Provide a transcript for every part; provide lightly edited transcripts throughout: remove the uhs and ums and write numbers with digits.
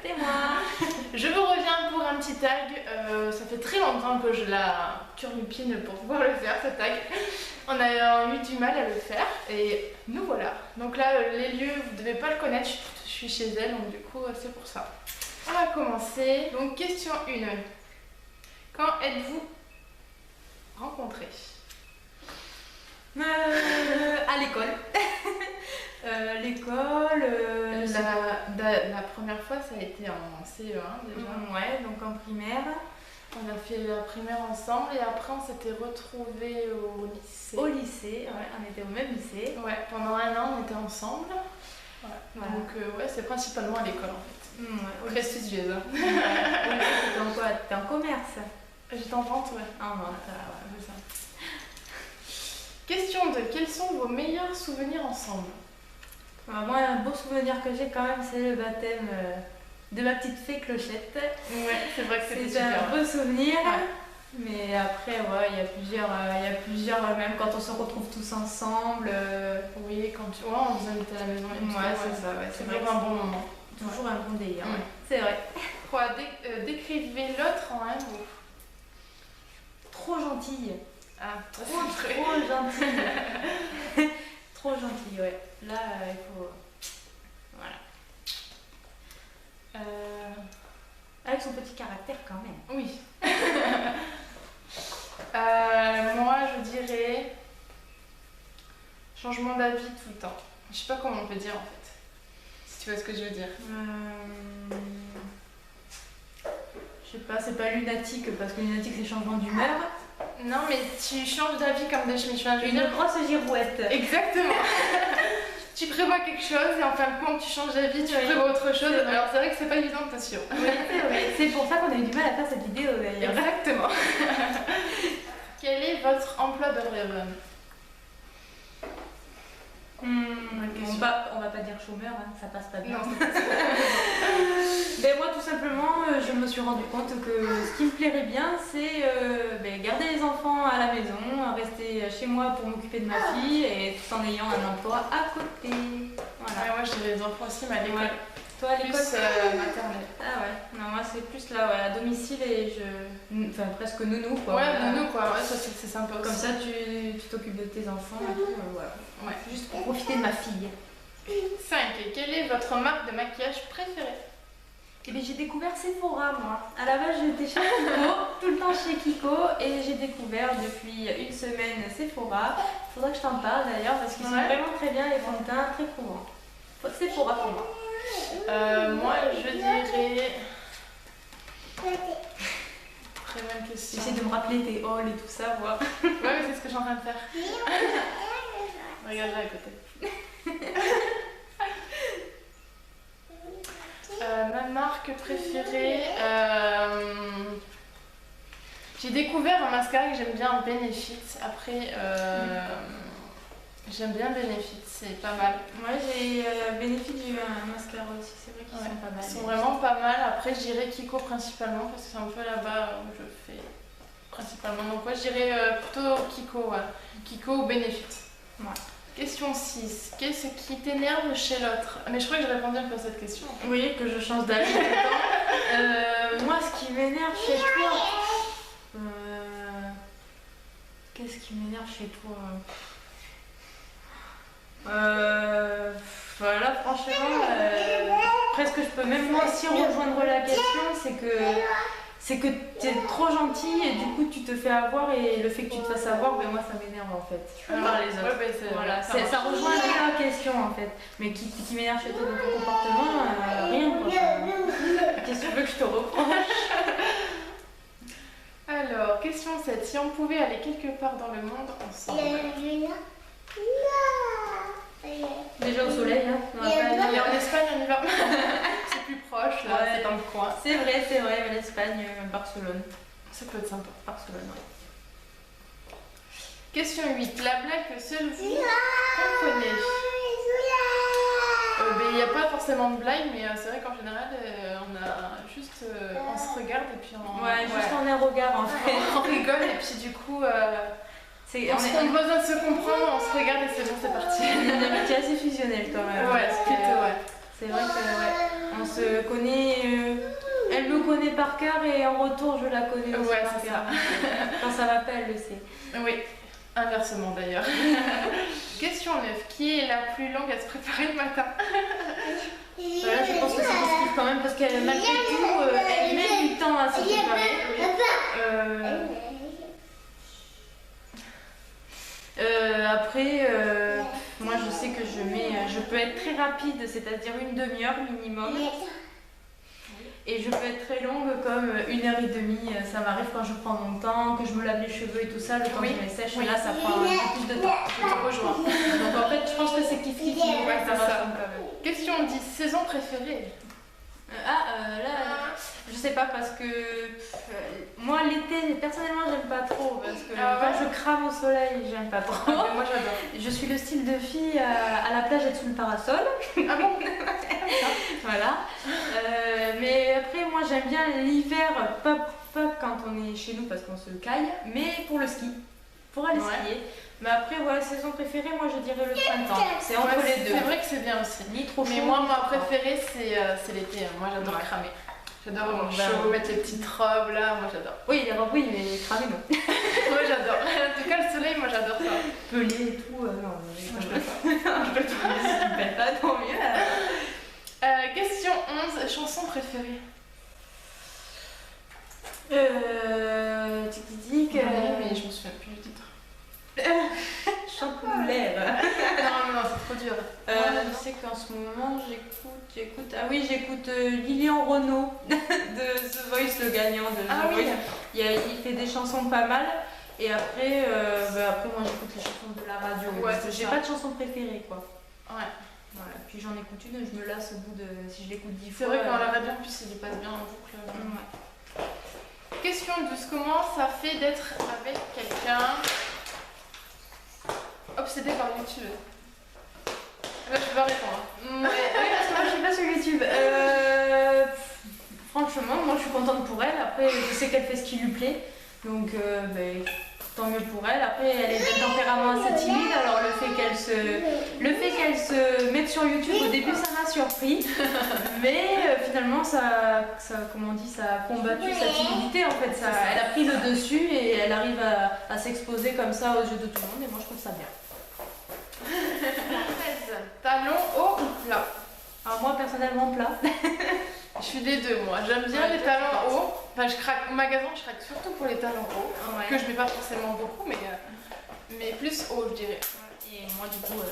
c'est moi. Je vous reviens pour un petit tag. Ça fait très longtemps que je la turlupine pour pouvoir le faire, ce tag. On a eu du mal à le faire et nous voilà. Donc là, les lieux, vous ne devez pas le connaître, je suis chez elle, donc du coup, c'est pour ça. On va commencer. Donc, question 1. Quand êtes-vous rencontrés? À l'école. La première fois, ça a été en CE1 déjà. Ouais, donc en primaire. On a fait la primaire ensemble et après on s'était retrouvés au lycée. Au lycée, ouais, on était au même lycée. Ouais, pendant un an on était ensemble. Ouais. Voilà. Donc ouais, c'est principalement à l'école en fait. Ouais, Prestigieuse. Hein. T'étais en quoi? T'étais en commerce? J'étais en vente, ouais. En vente, Ouais, c'est ça. Question 2. Quels sont vos meilleurs souvenirs ensemble? Moi, un beau souvenir que j'ai quand même, c'est le baptême de ma petite fée Clochette. Ouais, c'est vrai que c'était C'est super. un beau souvenir. Ouais. Mais après, ouais, il y a plusieurs, même quand on se retrouve tous ensemble. Oui, quand tu vois, on vous invite à la maison et tout. Ouais, c'est ça, ouais, C'est vrai vraiment que un bon moment. Toujours un bon délire, Ouais. ouais. C'est vrai. Quoi, décrivez l'autre en un mot. Trop gentille. Ah, Trop gentille. Trop gentille, ouais. Là, il faut... Voilà. Avec son petit caractère quand même. Oui. Moi, je dirais changement d'avis tout le temps. Je sais pas comment on peut dire en fait. Si tu vois ce que je veux dire. Je sais pas, c'est pas lunatique parce que lunatique c'est changement d'humeur. Non, mais tu changes d'avis comme des chemins. Je veux Une dire. grosse girouette. Exactement. Tu prévois quelque chose et en fin de compte tu changes d'avis, tu prévois autre chose. Alors c'est vrai que c'est pas évident, attention. Oui, c'est vrai. C'est pour ça qu'on a eu du mal à faire cette vidéo d'ailleurs. Exactement. Quel est votre emploi de rêve? On va pas dire chômeur, hein, ça passe pas bien. Non. Ben moi tout simplement je me suis rendu compte que ce qui me plairait bien c'est garder les enfants à la maison, rester chez moi pour m'occuper de ma fille et tout en ayant un emploi à côté. Voilà. Ouais, moi j'ai les enfants aussi, mais à l'école. Ouais. Toi à l'école maternelle. Ah ouais, non moi c'est plus là ouais, à domicile et enfin presque nounou quoi. Ouais, voilà. nounou quoi, ouais, ça c'est sympa aussi. Comme ça tu t'occupes de tes enfants et tout, voilà. Ouais. Juste pour profiter de ma fille. 5. Quelle est votre marque de maquillage préférée? Et bien j'ai découvert Sephora moi. À la base j'étais chez Kiko, tout le temps chez Kiko et j'ai découvert depuis une semaine Sephora. Faudra que je t'en parle d'ailleurs parce qu'ils sont vraiment très bien, les fonds de teint très prouvants. Sephora pour moi. Moi je dirais... Très bonne question. J'essaie de me rappeler tes halls et tout ça, voir. Ouais, mais c'est ce que je suis en train de faire. Regarde là à côté. Ma marque préférée, j'ai découvert un mascara que j'aime bien, Benefit. Après, j'aime bien Benefit, c'est pas mal. Moi j'ai Benefit, j'ai eu un mascara aussi, c'est vrai qu'ils sont pas mal. Ils sont vraiment pas mal. Après, je dirais Kiko principalement parce que c'est un peu là-bas où je fais principalement. Donc, ouais, je dirais plutôt Kiko, ouais. Kiko ou Benefit. Ouais. Question 6. Qu'est-ce qui t'énerve chez l'autre? Mais je crois que j'ai répondu un peu à cette question. Oui, que je change d'avis tout le temps. Moi, ce qui m'énerve chez toi... Qu'est-ce qui m'énerve chez toi? Voilà, franchement, presque je peux même moi aussi rejoindre la question, c'est que tu es trop gentil et du coup tu te fais avoir et le fait que tu te fasses avoir, ben moi ça m'énerve en fait. Par les autres. Ouais, ben voilà, ça rejoint la question en fait. Mais qui m'énerve chez toi dans ton comportement, rien quoi. Qu'est-ce que tu veux que je te reproche? Alors, question 7. Si on pouvait aller quelque part dans le monde ensemble. Déjà au soleil, hein. Et en Espagne, on y va. C'est plus proche, là, Ouais. c'est dans le coin. C'est vrai, l'Espagne, Barcelone. Ça peut être sympa. Barcelone, ouais. Question 8. La blague que seul vous comprenez. Il n'y a pas forcément de blague, mais c'est vrai qu'en général, on a juste, on se regarde et puis on... Ouais, juste en un regard en fait. On rigole et puis du coup, on a besoin de se comprendre, on se regarde et c'est bon, c'est parti. Une amitié assez fusionnelle quand même. Ouais, c'est plutôt, ouais. C'est vrai que ouais, On se connaît, elle me connaît par cœur et en retour je la connais aussi Ouais, par c'est cœur. Quand ça va pas, elle le sait. Oui, inversement d'ailleurs. Question 9. Qui est la plus longue à se préparer le matin? Voilà, je pense que c'est positif quand même parce qu'elle malgré tout, elle met du temps à se préparer. Après, moi je sais que je peux être très rapide, c'est-à-dire une demi-heure minimum. Et je peux être très longue comme 1h30, ça m'arrive quand je prends mon temps, que je me lave les cheveux et tout ça, le temps que je les sèche, là ça prend un peu plus de temps. Je te rejoins. Donc en fait je pense que c'est kiff-kiff, Ouais, ça c'est va ça. quand même. Question 10. Saison préférée? Là, je sais pas parce que moi l'été, personnellement j'aime pas trop parce que quand je crame au soleil, j'aime pas trop. Moi j'adore. Je suis le style de fille à la plage être sous le parasol. Ah bon? Voilà. Mais après, moi j'aime bien l'hiver, pas quand on est chez nous parce qu'on se caille, mais pour le ski, pour aller skier. Mais après, voilà, saison préférée, moi je dirais le printemps. C'est entre les deux. C'est vrai que c'est bien aussi. Ni trop chaud. Mais moi, ma préférée, c'est l'été. Moi, j'adore cramer. J'adore avoir chaud, mettre les petites robes là. Moi, j'adore. Oui, les robes, oui, mais cramer, non. Moi, j'adore. En tout cas, le soleil, moi, j'adore ça. Pelé et tout, non. Moi, je peux pas. Je peux pas. Si tu pètes pas, tant mieux. Question 11. Chanson préférée? Tic-tic-tic. Mais je me souviens plus du titre. Chante nous l'air. Non, c'est trop dur. Je sais qu'en ce moment j'écoute. Ah oui, j'écoute Lilian Renaud de The Voice, le gagnant de The Voice. Il fait des chansons pas mal. Et après, moi j'écoute les chansons de la radio. Ouais, j'ai pas de chanson préférée quoi. Ouais. Voilà. Puis j'en écoute une, je me lasse au bout de. Si je l'écoute 10 C'est fois. vrai qu'en la radio, en plus, il passe bien en boucle. Ouais. Question 12. Comment ça fait d'être avec quelqu'un obsédé par YouTube? Là, je peux pas répondre. Oui, parce que moi je suis pas sur YouTube. Franchement, moi je suis contente pour elle. Après, je sais qu'elle fait ce qui lui plaît. Donc, tant mieux pour elle. Après, elle est d'un tempérament assez timide. Alors, le fait qu'elle se mette sur YouTube, au début, ça m'a surpris. Mais finalement, ça a combattu sa timidité. En fait, elle a pris le dessus et elle arrive à s'exposer comme ça aux yeux de tout le monde. Et moi, je trouve ça bien. 13. Talons hauts ou plats? Alors, moi, personnellement, plat. Je suis des deux, moi. J'aime bien les talons hauts. Enfin, je craque au magasin, je craque surtout pour les talons hauts, que je mets pas forcément beaucoup, mais plus hauts, je dirais. Et moi, du coup.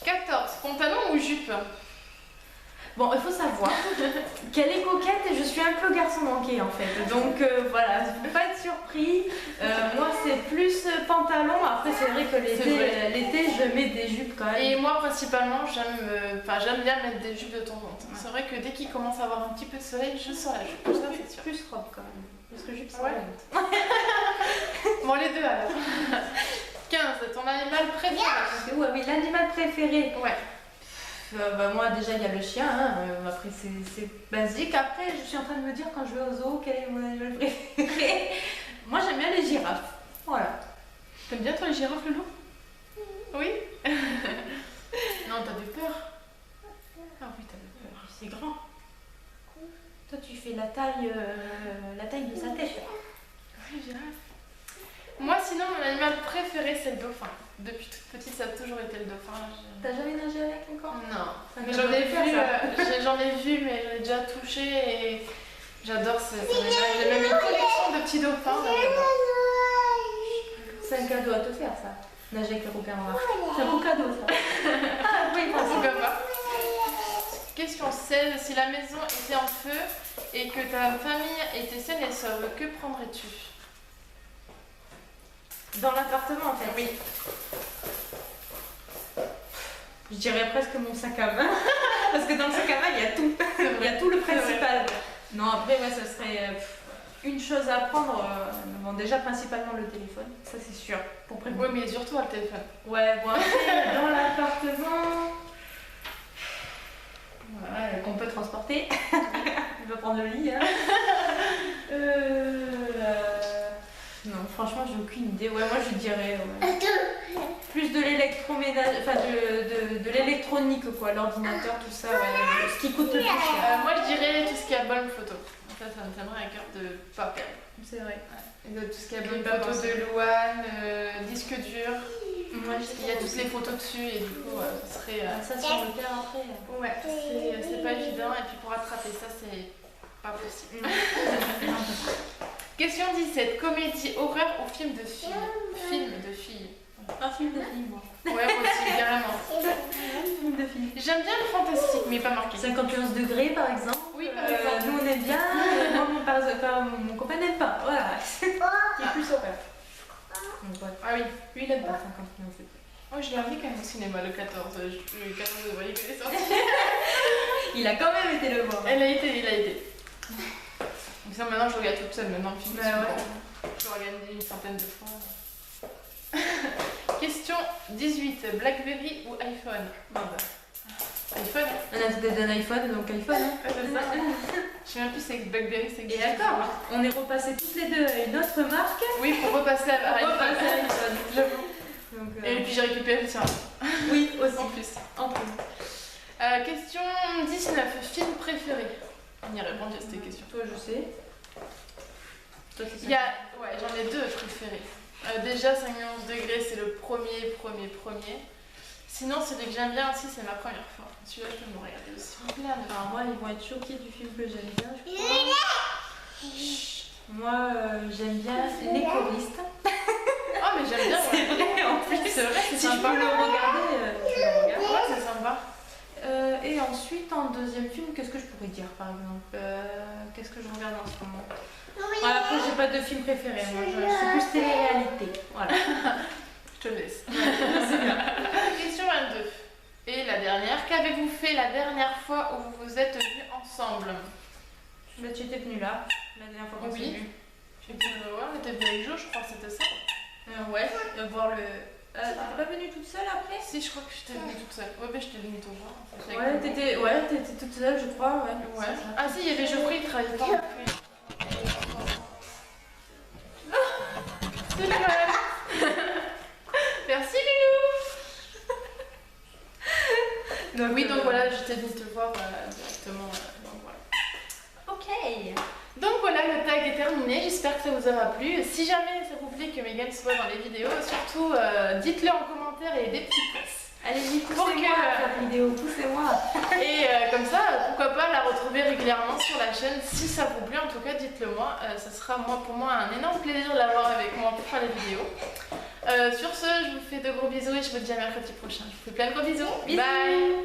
14. Pantalon ou jupe? Bon, il faut savoir qu'elle est coquette et je suis un peu garçon manqué en fait. Donc voilà, pas être surpris. Moi, c'est plus pantalon. Après, c'est vrai que l'été, je mets des jupes quand même. Et moi, principalement, j'aime bien mettre des jupes de temps en temps. C'est vrai que dès qu'il commence à avoir un petit peu de soleil, je sors la jupe. Ça, c'est sûr. Plus robe quand même. Parce que jupe, c'est Bon, les deux alors. 15. Ton animal préféré? Oui, l'animal préféré. Ouais. Moi déjà il y a le chien, après c'est basique. Après je suis en train de me dire quand je vais au zoo quel est mon animal préféré. Moi j'aime bien les girafes. Voilà. T'aimes bien toi les girafes, Loulou? Oui. Non, t'as de peur. Ah oui, t'as de peur. C'est grand. Toi tu fais la taille de sa tête. Oui, girafe. Moi sinon mon animal préféré c'est le dauphin. Depuis toute petite ça a toujours été le dauphin. T'as jamais nagé avec encore? Non. Mais j'en ai vu, j'en ai vu mais j'en ai déjà touché et j'adore ce animal. J'ai même une collection de petits dauphins. C'est un cadeau à te faire ça. Nager avec le requin noir. C'est un beau cadeau ça. Ah oui, pourquoi pas. Question 16. Si la maison était en feu et que ta famille était saine et sauve, que prendrais-tu? Dans l'appartement en fait. Oui. Je dirais presque mon sac à main. Parce que dans le sac à main il y a tout. Il y a tout le principal. Non, après ça serait une chose à prendre. Bon, déjà principalement le téléphone, ça c'est sûr. Pour prévenir. Oui, mais surtout le téléphone. Ouais, bon après dans l'appartement. Voilà, qu'on peut transporter. On va prendre le lit. Hein. Non, franchement, j'ai aucune idée. Ouais, moi je dirais. Ouais. plus de l'électroménage, enfin de l'électronique quoi, l'ordinateur, tout ça, ouais, ce qui coûte le plus cher. Moi je dirais tout ce qui est album photo. Ça me tiendrait à cœur de pas perdre. C'est vrai. Ouais. Et de tout ce qui est album J'ai pas photo pensé. de Louane, disque dur. Moi, Il y a toutes les photos dessus et du coup ça serait. ça sur le père après. Ouais, c'est pas évident et puis pour rattraper ça c'est pas possible. Question 17. Comédie, horreur ou film de filles? Film de filles. Un film de filles, moi. Ouais, moi aussi, carrément. Film de filles. J'aime bien le fantastique, mais pas marqué. 51 degrés par exemple. Oui, par exemple. Nous on aime bien, moi mon copain n'aime pas. Voilà. Il est plus horreur. Donc, ouais. Ah oui. Lui il aime pas 51 degrés. Oh, je l'ai amené quand même au cinéma le 14. Le 14 de voyez qu'il est sorti. Il a quand même été le voir. Il a été. Donc ça, maintenant je regarde toute seule, maintenant le film. Bah ouais. Je l'ai regardé une centaine de fois. Question 18. Blackberry ou iPhone? Bon, bah. iPhone. On a peut-être un iPhone, donc iPhone. Hein. C'est ça. Je sais même plus si c'est Blackberry, c'est Et d'accord, on est repassés toutes les deux à une autre marque. Oui, pour repasser à On iPhone. repasse à iPhone. J'avoue. Donc, Et puis j'ai récupéré le sien. oui, aussi. En plus. En plus. Question 19. Film préféré? On y a répondu à cette question. Toi, je sais. Toi, c'est Il y a... Ouais, j'en ai deux préférés. Déjà, 51 degrés, c'est le premier. Sinon, celui que j'aime bien aussi, c'est Ma première fois. Celui-là, je peux me regarder aussi. Alors moi, ils vont être choqués du film que j'aime bien, je crois. Moi, j'aime bien Les choristes. Oh, mais j'aime bien. C'est vrai, en plus. C'est vrai, c'est Si je sympa. peux le regarder, je le regarde. Ouais, c'est sympa. Et ensuite, en deuxième film, qu'est-ce que je pourrais dire, par exemple qu'est-ce que je regarde en ce moment? Voilà, après, j'ai pas de film préféré. Moi, je suis plus télé-réalité. Voilà. Je te laisse. Question 22. Et la dernière. Qu'avez-vous fait la dernière fois où vous vous êtes vus ensemble? Bah, tu étais venue là, la dernière fois qu'on s'est Oui. vus. Ouais, on était venus avec Jo, je crois que c'était ça. Ouais, voir le... t'es pas venue toute seule après? Si, je crois que j'étais venue toute seule. Ouais, ben j'étais venue te voir. En fait, T'étais toute seule, je crois, ouais. Ouais. c'est ça. Ah si, il y avait Geoffrey, il travaillait pas. C'est Noël. Merci Lilou. Oui, donc voilà, j'étais venue te voir directement. Donc voilà. Ok. Donc voilà, le tag est terminé, j'espère que ça vous aura plu. Si jamais ça vous plaît que Megan soit dans les vidéos, surtout dites-le en commentaire et des petits pouces. Allez-y, Pour poussez-moi que- à faire la vidéo, poussez-moi. Et comme ça, pourquoi pas la retrouver régulièrement sur la chaîne. Si ça vous plaît, en tout cas, dites-le moi. Ça sera pour moi un énorme plaisir de l'avoir avec moi pour faire les vidéos. Sur ce, je vous fais de gros bisous et je vous dis à mercredi prochain. Je vous fais plein de gros bisous. Bisous. Bye.